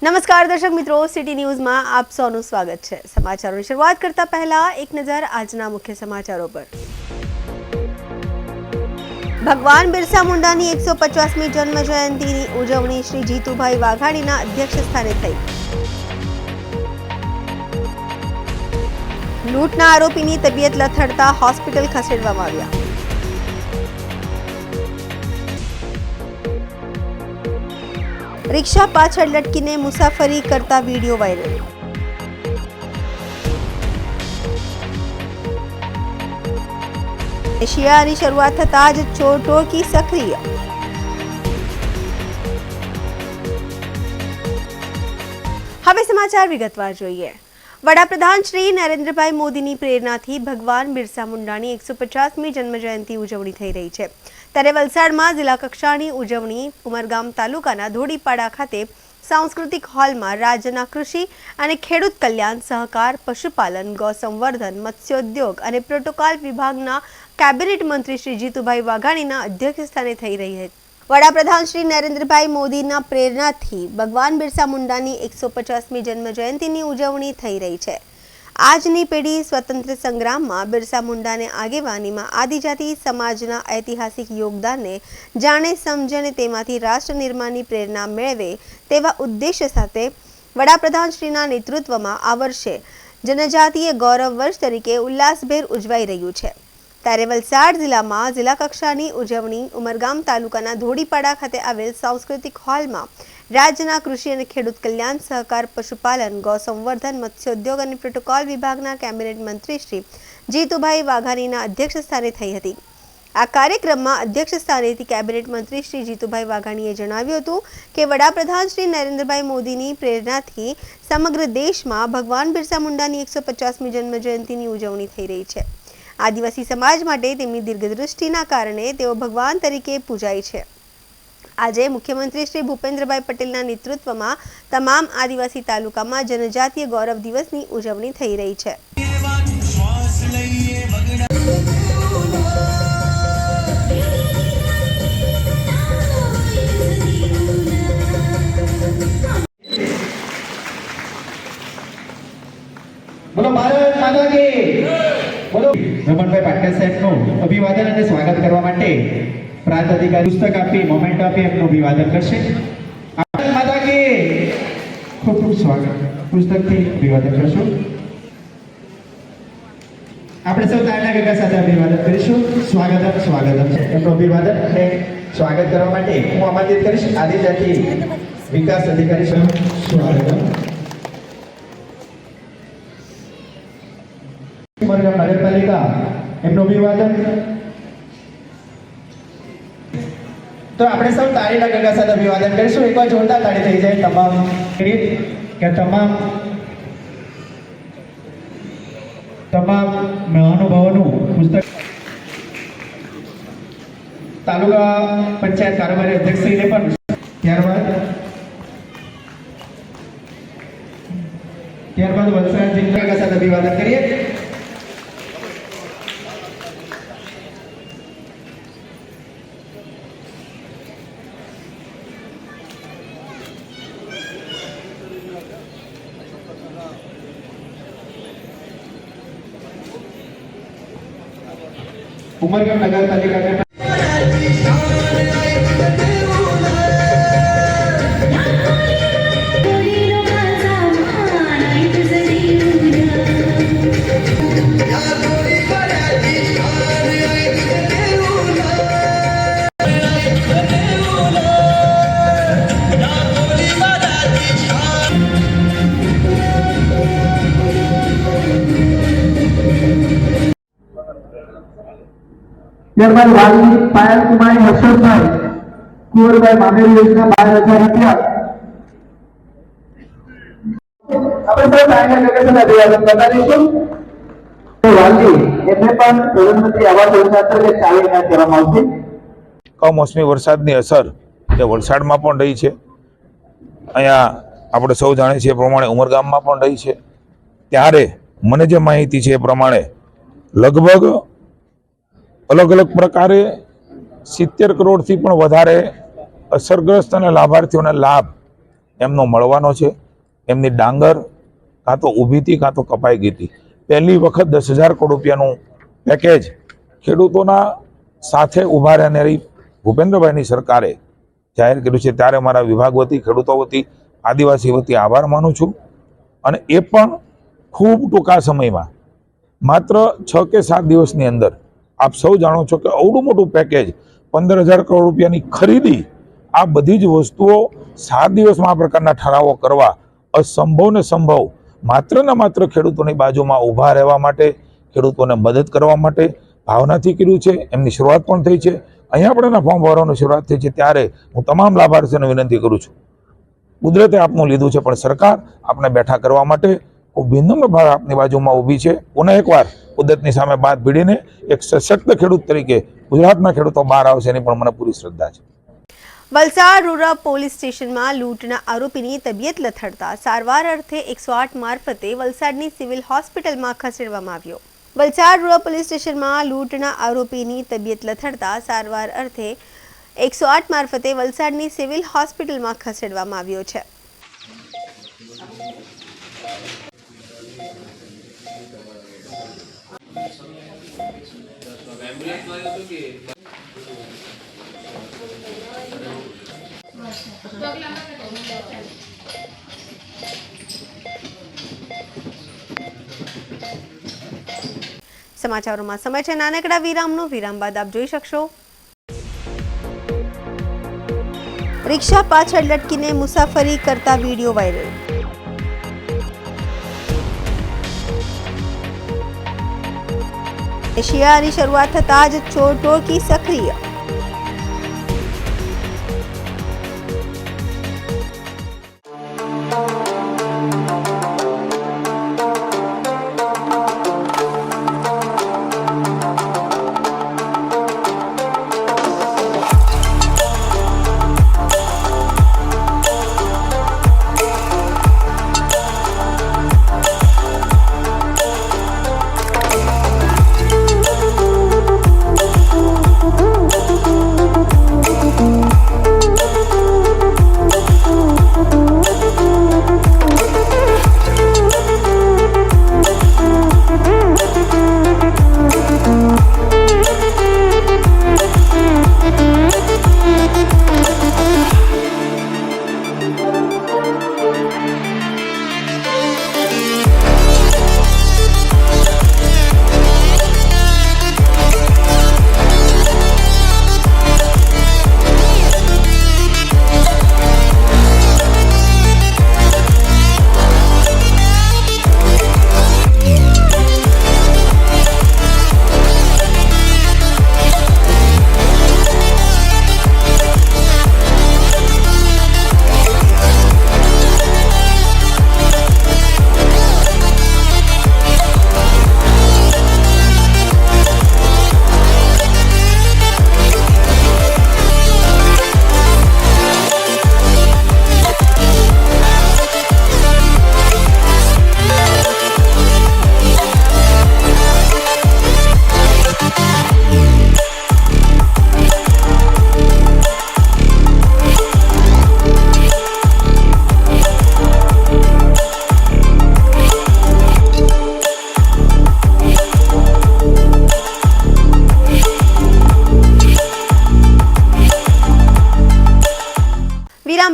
નમસ્કાર દર્શક મિત્રો, સિટી ન્યૂઝમાં આપ સૌનું સ્વાગત છે। સમાચારોની શરૂઆત કરતા પહેલા એક નજર આજના મુખ્ય સમાચારો પર। ભગવાન બિરસા મુંડાની 150મી જન્મ જયંતિની ઉજવણી શ્રી જીતુભાઈ વાઘાણીના અધ્યક્ષસ્થાને થઈ। લૂંટના આરોપીની તબિયત લથડતા હોસ્પિટલ ખસેડવામાં આવ્યા। रिक्शा पाछळ लटकीने मुसाफरी करता वीडियो वायरल। શિયાળાની શરૂઆત થતા જ ચોર ટોળકી સક્રિય। હવે સમાચાર વિગતવાર જોઈએ। વડાપ્રધાન શ્રી નરેન્દ્રભાઈ મોદીની પ્રેરણાથી ભગવાન બિરસા મુંડાની 150મી જન્મજયંતિ ઉજવણી થઈ રહી છે। ત્યારે વલસાડમાં જિલ્લા કક્ષાની ઉજવણી ઉમરગામ તાલુકાના ધોડીપાડા ખાતે સાંસ્કૃતિક હોલમાં રાજ્યના કૃષિ અને ખેડૂત કલ્યાણ, સહકાર, પશુપાલન, ગૌસંવર્ધન, મત્સ્યોદ્યોગ અને પ્રોટોકોલ વિભાગના કેબિનેટ મંત્રી શ્રી જીતુભાઈ વાઘાણીના અધ્યક્ષસ્થાને થઈ રહી હતી। વડાપ્રધાન શ્રી નરેન્દ્રભાઈ મોદીના પ્રેરણાથી ભગવાન બિરસા મુંડાની 150મી જન્મજયંતિની ઉજવણી થઈ રહી છે। આજની પેઢી સ્વતંત્ર સંગ્રામમાં બિરસા મુંડાને આગેવાનીમાં આદિજાતિ સમાજના ઐતિહાસિક યોગદાનને જાણે, સમજે અને તેમાંથી રાષ્ટ્ર નિર્માણની પ્રેરણા મેળવે તેવા ઉદ્દેશ્ય સાથે વડાપ્રધાનશ્રીના નેતૃત્વમાં આ વર્ષે જનજાતીય ગૌરવ વર્ષ તરીકે ઉલ્લાસભેર ઉજવાઈ રહ્યું છે। ત્યારે વલસાડ જિલ્લામાં જિલ્લા કક્ષાની ઉજવણી ઉમરગામ તાલુકાના ધોડીપાડા ખાતે આવેલ સાંસ્કૃતિક હોલમાં રાજ્યના કૃષિ અને ખેડૂત કલ્યાણ, સહકાર, પશુપાલન, ગૌસંવર્ધન, મત્સ્યોદ્યોગ અને પ્રોટોકોલ વિભાગના કેબિનેટ મંત્રી શ્રી જીતુભાઈ વાઘાણીના અધ્યક્ષસ્થાને થઈ હતી। આ કાર્યક્રમમાં અધ્યક્ષસ્થાનેથી કેબિનેટ મંત્રી શ્રી જીતુભાઈ વાઘાણીએ જણાવ્યું હતું કે વડાપ્રધાન શ્રી નરેન્દ્રભાઈ મોદીની પ્રેરણાથી સમગ્ર દેશમાં ભગવાન બિરસા મુંડાની 150મી જન્મજયંતિની ઉજવણી થઈ રહી છે। આદિવાસી સમાજ માટે તેમની દીર્ઘદૃષ્ટિના કારણે તેઓ ભગવાન તરીકે પૂજાય છે। આજે મુખ્યમંત્રી શ્રી ભૂપેન્દ્રભાઈ પટેલના નેતૃત્વમાં તમામ આદિવાસી તાલુકામાં જનજાતીય ગૌરવ દિવસની ઉજવણી થઈ રહી છે। બોલો ભારત માતા કી બોલો। રમણભાઈ પાટકર સાહેબનું અભિવાદન અને સ્વાગત કરવા માટે પ્રાંત અધિકારી પુસ્તક આપી મોમેન્ટ આપી એમનું અભિવાદન કરશે। ભારત માતા કી ખૂબ ખૂબ સ્વાગત પુસ્તકથી અભિવાદન કરશું। આપણે સૌ તાળીના ગગા સાથે અભિવાદન કરીશું। સ્વાગતમ એમનું અભિવાદન અને સ્વાગત કરવા માટે હું આમંત્રિત કરીશ આદિજાતિ વિકાસ અધિકારી સ્વાગતમ। નગરપાલિકા એમનું અભિવાદન। તો આપણે સૌ તાળીના ગગા સાથે અભિવાદન કરીશું। એકવાર જોરદાર તાળી થઈ જાય તમામ કે તમામ મહાનુભાવોનું પુસ્તક તાલુકા પંચાયત કારોબારી અધ્યક્ષશ્રીને પણ ત્યારબાદ વલસાડ જિલ્લા ગગા સાથે અભિવાદન કરીએ। उमरगाम नगरपालिका के ત્યારબાદ વાલની પાયલ કુમારી હર્ષદભાઈ કુંવરભાઈ મામેરી યોજના 12,000 રૂપિયા। આપણે સૌ તાળીના ગગા સાથે અભિવાદન કરતા રહીશું। તો વાલજી એમને પણ પ્રધાનમંત્રી આવાસ યોજના અંતર્ગત 40,000 દેવામાં આવશે। કમોસમી વરસાદની અસર એ વલસાડમાં પણ રહી છે, અહીંયા આપણે સૌ જાણીએ છીએ એ પ્રમાણે ઉમરગામમાં પણ રહી છે। ત્યારે મને જે માહિતી છે એ પ્રમાણે લગભગ અલગ અલગ પ્રકારે 70 કરોડથી પણ વધારે અસરગ્રસ્ત અને લાભાર્થીઓને લાભ એમનો મળવાનો છે. એમની ડાંગર કાં તો ઊભી હતી કાં તો કપાઈ ગઈ હતી. પહેલી વખત 10,000 કરોડ રૂપિયાનું પેકેજ ખેડૂતોના સાથે ઊભા રહેનારી ભૂપેન્દ્રભાઈની સરકારે જાહેર કર્યું છે, ત્યારે મારા વિભાગ વતી, ખેડૂતો વતી, આદિવાસી વતી આભાર માનું છું. અને એ પણ ખૂબ ટૂંકા સમયમાં, માત્ર 6 કે 7 દિવસની અંદર આપ સૌ જાણો છો કે અવડું મોટું પેકેજ, 15,000 કરોડ રૂપિયાની ખરીદી, આ બધી જ વસ્તુઓ 7 દિવસમાં આ પ્રકારના ઠરાવો કરવા અસંભવ ને સંભવ, માત્ર ને માત્ર ખેડૂતોની બાજુમાં ઊભા રહેવા માટે, ખેડૂતોને મદદ કરવા માટે ભાવનાથી કર્યું છે. એમની શરૂઆત પણ થઈ છે. અહીંયા પણ એના ફોર્મ ભરવાની શરૂઆત થઈ છે. ત્યારે હું તમામ લાભાર્થીઓને વિનંતી કરું છું, કુદરતે આપનું લીધું છે, પણ સરકાર આપને બેઠા કરવા માટે ખૂબ વિનમ્ર ભાવે આપની બાજુમાં ઊભી છે. પુનઃ એકવાર કુદરતની સામે બાદ ભીડીને એક સશક્ત ખેડૂત તરીકે ગુજરાતના ખેડૂતો બહાર આવશે એની પણ મને પૂરી શ્રદ્ધા છે. વલસાડ રૂરલ પોલીસ સ્ટેશનમાં લૂંટના આરોપીની તબિયત લથડતા સારવાર અર્થે 108 મારફતે વલસાડની સિવિલ હોસ્પિટલમાં ખસેડવામાં આવ્યો. વલસાડ રૂરલ પોલીસ સ્ટેશનમાં લૂંટના આરોપીની તબિયત લથડતા સારવાર અર્થે 108 મારફતે વલસાડની સિવિલ હોસ્પિટલમાં ખસેડવામાં આવ્યો છે. સમાચારોમાં સમય છે નાનકડા વિરામનો. વિરામ બાદ આપ જોઈ શકશો રિક્ષા પાછળ લટકીને મુસાફરી કરતા વિડીયો વાયરલ. શિયાળાની શરૂઆત થતાં જ ચોર ટોળકી સક્રિય.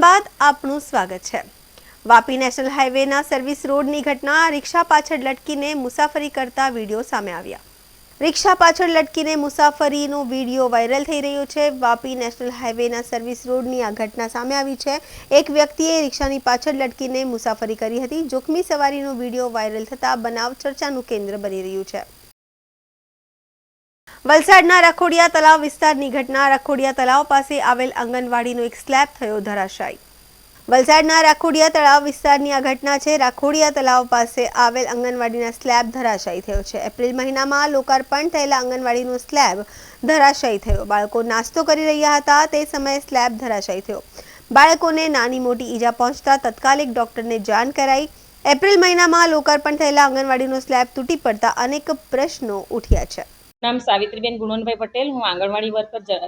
બાદ આપનું સ્વાગત છે. વાપી નેશનલ હાઈવેના સર્વિસ રોડની ઘટના. રિક્ષા પાછળ લટકીને મુસાફરી કરતા વિડીયો સામે આવ્યા. રિક્ષા પાછળ લટકીને મુસાફરીનો વિડીયો વાયરલ થઈ રહ્યો છે. વાપી નેશનલ હાઈવેના સર્વિસ રોડની આ ઘટના સામે આવી છે. એક વ્યક્તિએ રિક્ષાની પાછળ લટકીને મુસાફરી કરી હતી. જોખમી સવારીનો વિડીયો વાયરલ થતા બનાવ ચર્ચાનું કેન્દ્ર બની રહ્યું છે. વલસાડના રખોડિયા તળાવ વિસ્તારની ઘટના. રખોડિયા તળાવ પાસે આવેલ આંગણવાડીનો એક સ્લેબ થયો ધરાશાયી. વલસાડના રખોડિયા તળાવ વિસ્તારની આ ઘટના છે. રખોડિયા તળાવ પાસે આવેલ આંગણવાડીના સ્લેબ ધરાશાયી થયો છે. એપ્રિલ મહિનામાં લોકાર્પણ થયેલા આંગણવાડીનો સ્લેબ ધરાશાયી થયો. બાળકો નાસ્તો કરી રહ્યા હતા તે સમયે સ્લેબ ધરાશાયી થયો. બાળકોને નાની મોટી ઈજા પહોંચતા તાત્કાલિક ડોક્ટરને જાણ કરાઈ. એપ્રિલ મહિનામાં લોકાર્પણ થયેલા આંગણવાડીનો સ્લેબ તૂટી પડતા અનેક પ્રશ્નો ઉઠ્યા છે. નામ સાવિત્રીબેન ગુણવંતભાઈ પટેલ. હું આંગણવાડી વર્કર,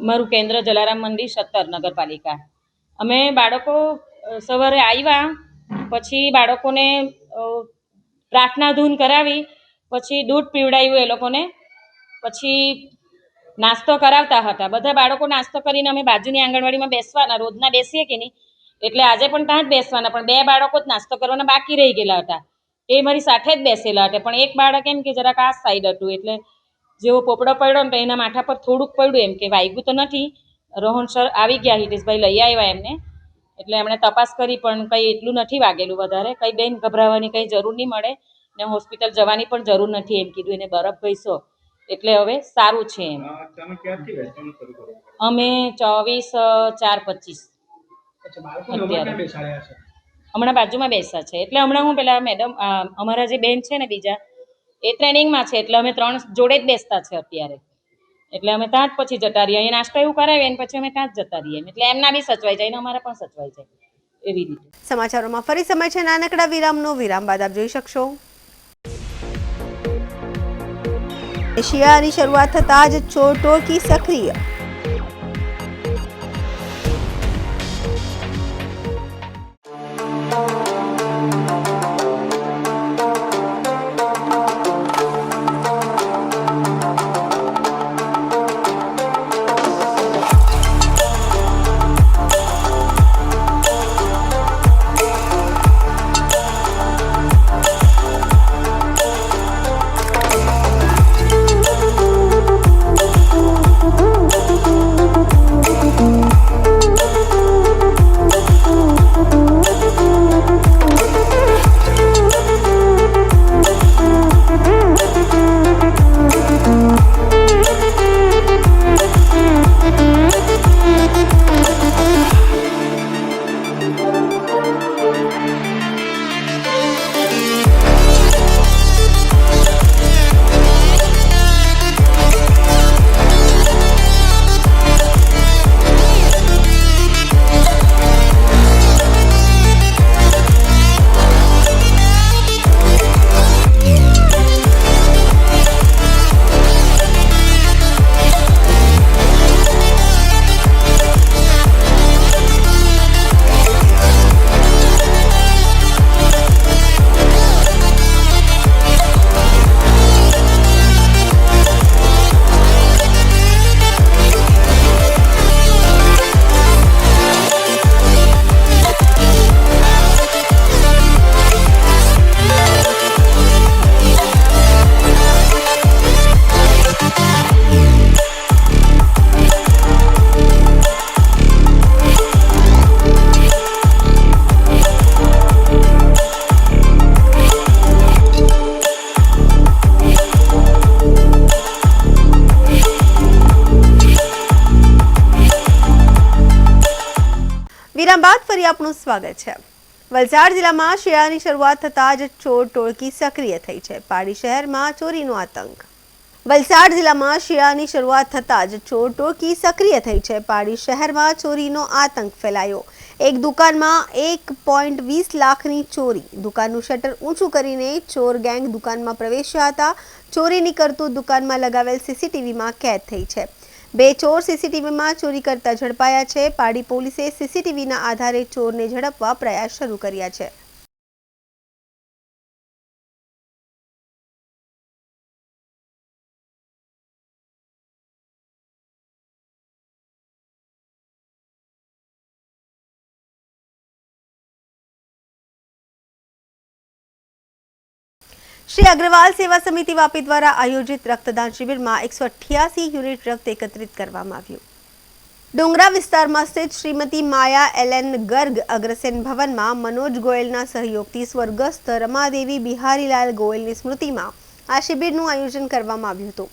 મારું કેન્દ્ર જલારામ મંદિર 17 નગરપાલિકા. અમે બાળકો સવારે આવ્યા પછી બાળકોને પ્રાર્થના ધૂન કરાવી, પછી દૂધ પીવડાવ્યું એ લોકોને, પછી નાસ્તો કરાવતા હતા. બધા બાળકો નાસ્તો કરીને અમે બાજુની આંગણવાડીમાં બેસવાના, રોજના બેસીએ કે નહીં, એટલે આજે પણ ત્યાં જ બેસવાના. પણ 2 બાળકો જ નાસ્તો કરવાના બાકી રહી ગયેલા હતા, એ મારી સાથે જ બેસેલા હતા. પણ એક બાળક એમ કે જરાક આ સાઈડ હતું, એટલે જેવો પોપડો પડ્યો ને તો એના માથા પર થોડુંક પડ્યું, એમ કે વાગ્યું તો નથી. રોહન સર આવી ગયા, હિતેશભાઈ લઈ આવ્યા એમને, એટલે એમણે તપાસ કરી પણ કંઈ એટલું નથી વાગેલું વધારે. કંઈ બેન ગભરાવાની કંઈ જરૂર નહીં મળે ને હોસ્પિટલ જવાની પણ જરૂર નથી એમ કીધું. એને બરફ ઘસ્યો એટલે હવે સારું છે એમ. અમે 24/4/25 અત્યારે હમણાં બાજુમાં બેસ્યા છે. એટલે હમણાં હું પેલા મેડમ અમારા જે બેન છે ને બીજા, એ ટ્રેનિંગમાં છે, એટલે અમે 3 જોડે જ બેસતા છે અત્યારે. એટલે અમે ત્યાં જ પછી જતા રહીએ, અહીંયા નાસ્તો એવું કરાવીએ ને પછી અમે ત્યાં જ જતા રહીએ, એટલે એમના બી સચવાઈ જાય ને અમારા પણ સચવાઈ જાય, એવી રીતે. સમાચારોમાં ફરી સમય છે નાનકડા વિરામનો. વિરામ બાદ આપ જોઈ શકશો શિયાળાની શરૂઆત થતાં જ ચોર ટોળકી સક્રિય. વિરામ બાદ ફરી આપનું સ્વાગત છે. વલસાડ જિલ્લામાં શિયાળાની શરૂઆત થતાં જ ચોર ટોળકી સક્રિય થઈ છે. પાડી શહેરમાં ચોરીનો આતંક. વલસાડ જિલ્લામાં શિયાળાની શરૂઆત થતાં જ ચોર ટોળકી સક્રિય થઈ છે. પાડી શહેરમાં ચોરીનો આતંક ફેલાયો. એક દુકાનમાં 1.20 લાખની ચોરી. દુકાનનું શટર ઊંચું કરીને ચોર ગેંગ દુકાનમાં પ્રવેશ્યા હતા. ચોરીની કરતૂત દુકાનમાં લગાવેલ સીસીટીવીમાં કેદ થઈ છે. 2 ચોર સીસીટીવીમાં ચોરી કરતા ઝડપાયા છે. પાડી પોલીસે સીસીટીવીના આધારે ચોરને ઝડપવા પ્રયાસ શરૂ કર્યા છે. શ્રી અગ્રવાલ સેવા સમિતિ વાપી દ્વારા આયોજિત રક્તદાન શિબિરમાં 188 યુનિટ રક્ત એકત્રિત કરવામાં આવ્યું. ડુંગરા વિસ્તારમાં સ્થિત શ્રીમતી માયા એલએન ગર્ગ અગ્રસેન ભવનમાં મનોજ ગોયલના સહયોગથી સ્વર્ગસ્થ રમાદેવી બિહારીલાલ ગોયલની સ્મૃતિમાં આ શિબિરનું આયોજન કરવામાં આવ્યું હતું.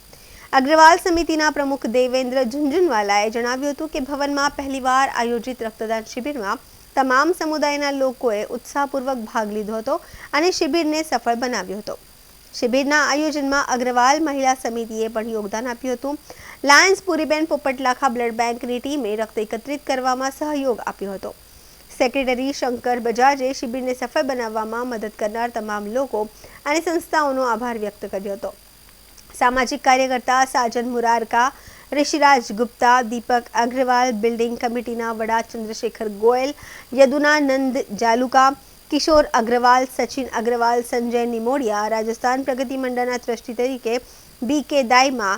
અગ્રવાલ સમિતિના પ્રમુખ દેવેન્દ્ર ઝુંઝુનવાલાએ જણાવ્યું હતું કે ભવનમાં પહેલીવાર આયોજિત રક્તદાન શિબિરમાં તમામ સમુદાયના લોકોએ ઉત્સાહપૂર્વક ભાગ લીધો હતો અને શિબિરને સફળ બનાવ્યો હતો. શિબિરના આયોજનમાં અગ્રવાલ મહિલા સમિતિએ પણ યોગદાન આપ્યું હતું. લાયન્સ પુરીબેન પોપટલાખા બ્લડ બેંકની ટીમે રક્ત એકત્રિત કરવામાં સહયોગ આપ્યો હતો. સેક્રેટરી શંકર બજાજે શિબિરને સફળ બનાવવામાં મદદ કરનાર તમામ લોકો અને સંસ્થાઓનો આભાર વ્યક્ત કર્યો હતો. સામાજિક કાર્યકર્તા સાજન મુરારકા, ऋषिराज गुप्ता, दीपक अग्रवाल, बिल्डिंग कमिटीना वड़ा चंद्रशेखर गोयल, यदुनानंद जालुका, किशोर अग्रवाल, सचिन अग्रवाल, संजय निमोडिया, राजस्थान प्रगति मंडळના ટ્રસ્ટી તરીકે BK દાઈમા,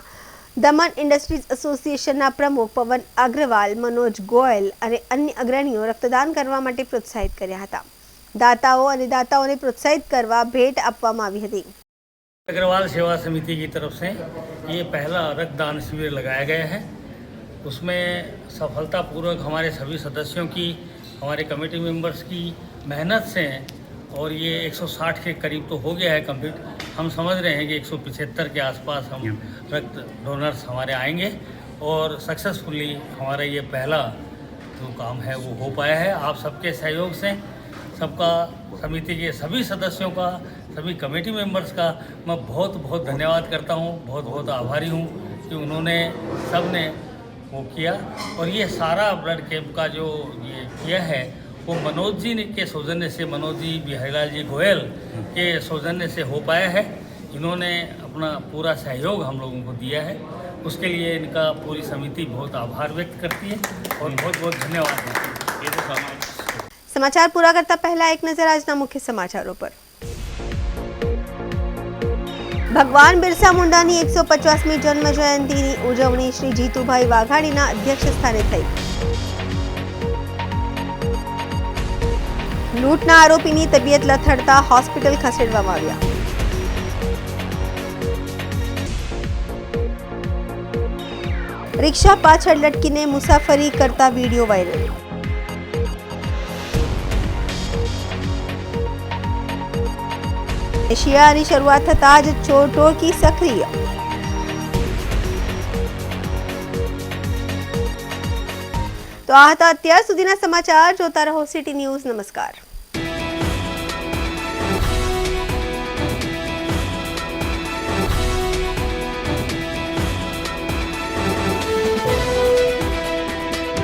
દમણ ઇન્ડસ્ટ્રીઝ એસોસિએશનના પ્રમુખ પવન અગ્રવાલ, મનોજ ગોયલ અને અન્ય અગ્રણીઓ રક્તદાન કરવા માટે પ્રોત્સાહિત કર્યા હતા. દાતાઓને પ્રોત્સાહિત કરવા ભેટ આપવામાં આવી હતી. अग्रवाल सेवा समिति की तरफ से ये पहला रक्तदान शिविर लगाया गया है। उसमें सफलतापूर्वक हमारे सभी सदस्यों की, हमारे कमेटी मेंबर्स की मेहनत से और ये 160 के करीब तो हो गया है कंप्लीट। हम समझ रहे हैं कि 175 के आसपास हम रक्त डोनर्स हमारे आएंगे और सक्सेसफुली हमारा ये पहला जो काम है वो हो पाया है। आप सबके सहयोग से, सबका, समिति के सभी सदस्यों का, सभी कमेटी मेंबर्स का मैं बहुत बहुत धन्यवाद करता हूँ, बहुत बहुत आभारी हूँ कि उन्होंने सब ने वो किया। और ये सारा ब्लड कैंप का जो ये किया है वो मनोज जी के सौजन्य से, मनोज जी बिहारीलाल जी गोयल के सौजन्य से हो पाया है। इन्होंने अपना पूरा सहयोग हम लोगों को दिया है, उसके लिए इनका पूरी समिति बहुत आभार व्यक्त करती है और बहुत बहुत धन्यवाद है। ये तो સમાચાર પૂરા કરતા પહેલા એક નજર આજના મુખ્ય સમાચારો પર. ભગવાન બિરસા મુંડાની 150મી જન્મ જયંતિની ઉજવણી શ્રી જીતુભાઈ વાઘાણીના અધ્યક્ષસ્થાને થઈ. લૂંટના આરોપીની તબિયત લથડતા હોસ્પિટલ ખસેડવામાં આવ્યા. રિક્ષા પાછળ લટકીને મુસાફરી કરતા વીડિયો વાયરલ. શિયાળાની શરૂઆત થતા જ ચોર ટોળકી સક્રિય. તો આ હતા અત્યાર સુધીના સમાચાર. જોતા રહો સિટી ન્યૂઝ. નમસ્કાર.